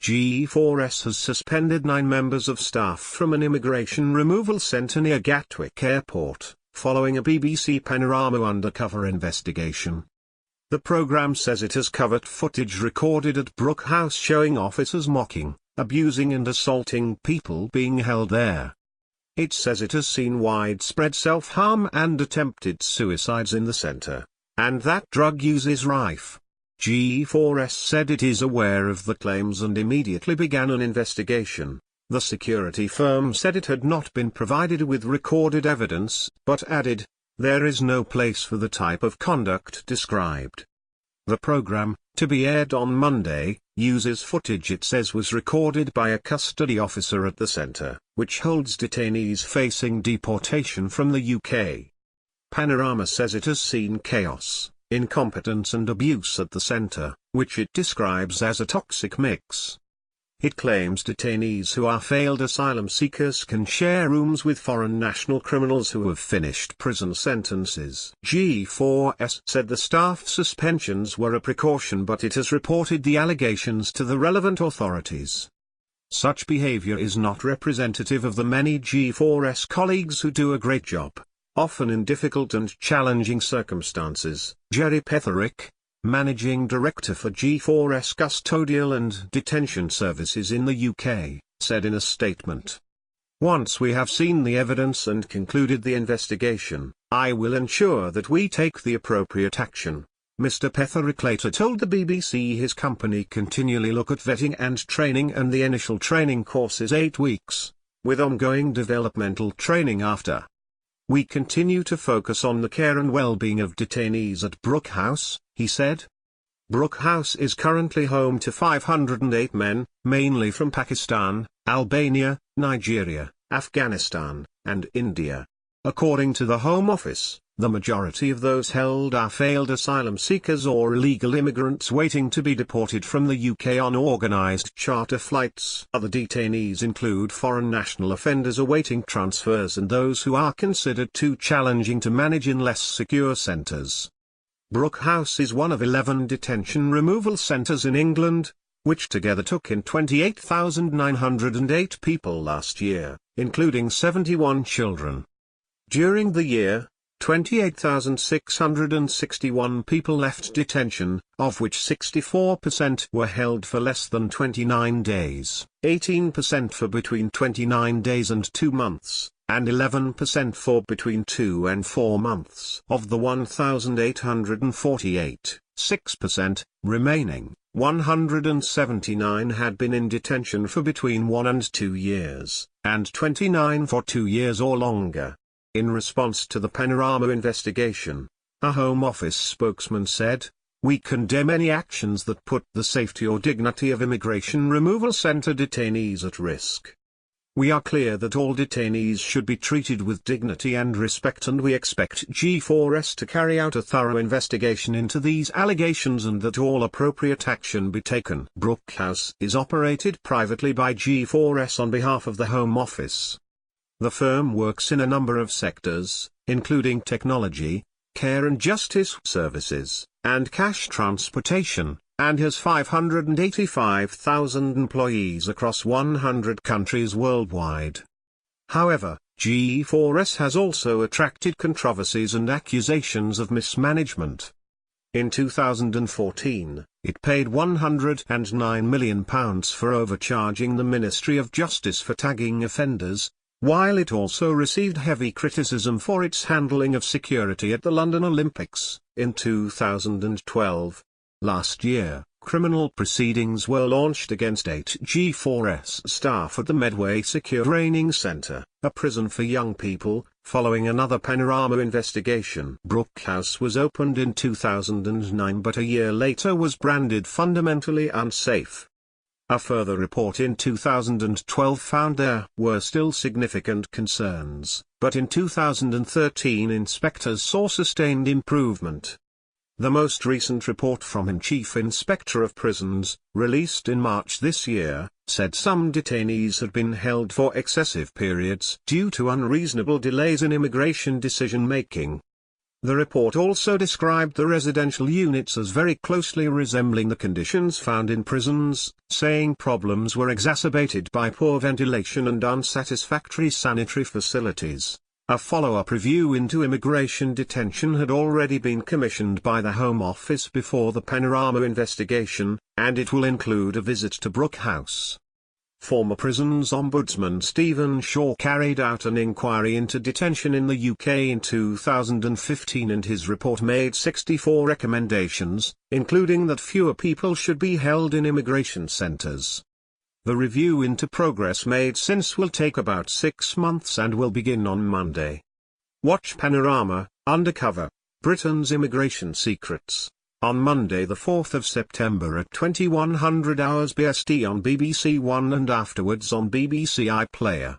G4S has suspended 9 members of staff from an immigration removal centre near Gatwick Airport, following a BBC Panorama undercover investigation. The programme says it has covered footage recorded at Brook House showing officers mocking, abusing and assaulting people being held there. It says it has seen widespread self-harm and attempted suicides in the centre, and that drug use is rife. G4S said it is aware of the claims and immediately began an investigation. The security firm said it had not been provided with recorded evidence, but added, "There is no place for the type of conduct described." The program, to be aired on Monday, uses footage it says was recorded by a custody officer at the centre, which holds detainees facing deportation from the UK. Panorama says it has seen chaos, incompetence and abuse at the centre, which it describes as a toxic mix. It claims detainees who are failed asylum seekers can share rooms with foreign national criminals who have finished prison sentences. G4S said the staff suspensions were a precaution, but it has reported the allegations to the relevant authorities. Such behavior is not representative of the many G4S colleagues who do a great job, often in difficult and challenging circumstances. Jerry Petherick, Managing Director for G4S Custodial and Detention Services in the UK, said in a statement, "Once we have seen the evidence and concluded the investigation, I will ensure that we take the appropriate action." Mr. Petherick later told the BBC his company continually look at vetting and training, and the initial training course is 8 weeks, with ongoing developmental training after. "We continue to focus on the care and well-being of detainees at Brook House," he said. Brook House is currently home to 508 men, mainly from Pakistan, Albania, Nigeria, Afghanistan, and India. According to the Home Office, the majority of those held are failed asylum seekers or illegal immigrants waiting to be deported from the UK on organised charter flights. Other detainees include foreign national offenders awaiting transfers and those who are considered too challenging to manage in less secure centres. Brook House is one of 11 detention removal centres in England, which together took in 28,908 people last year, including 71 children. During the year, 28,661 people left detention, of which 64% were held for less than 29 days, 18% for between 29 days and 2 months, and 11% for between 2 and 4 months. Of the 1,848, 6%, remaining, 179 had been in detention for between 1 and 2 years, and 29 for 2 years or longer. In response to the Panorama investigation, a Home Office spokesman said, "We condemn any actions that put the safety or dignity of immigration removal centre detainees at risk. We are clear that all detainees should be treated with dignity and respect, and we expect G4S to carry out a thorough investigation into these allegations and that all appropriate action be taken." Brook House is operated privately by G4S on behalf of the Home Office. The firm works in a number of sectors, including technology, care and justice services, and cash transportation, and has 585,000 employees across 100 countries worldwide. However, G4S has also attracted controversies and accusations of mismanagement. In 2014, it paid £109 million for overcharging the Ministry of Justice for tagging offenders, while it also received heavy criticism for its handling of security at the London Olympics. In 2012, last year, criminal proceedings were launched against 8 G4S staff at the Medway Secure Training Centre, a prison for young people, following another Panorama investigation. Brook House was opened in 2009 but a year later was branded fundamentally unsafe. A further report in 2012 found there were still significant concerns, but in 2013 inspectors saw sustained improvement. The most recent report from Chief Inspector of Prisons, released in March this year, said some detainees had been held for excessive periods due to unreasonable delays in immigration decision-making. The report also described the residential units as very closely resembling the conditions found in prisons, saying problems were exacerbated by poor ventilation and unsatisfactory sanitary facilities. A follow-up review into immigration detention had already been commissioned by the Home Office before the Panorama investigation, and it will include a visit to Brook House. Former Prisons Ombudsman Stephen Shaw carried out an inquiry into detention in the UK in 2015 and his report made 64 recommendations, including that fewer people should be held in immigration centres. The review into progress made since will take about 6 months and will begin on Monday. Watch Panorama, Undercover, Britain's Immigration Secrets, on Monday the 4th of September at 2100 hours BST on BBC One and afterwards on BBC iPlayer.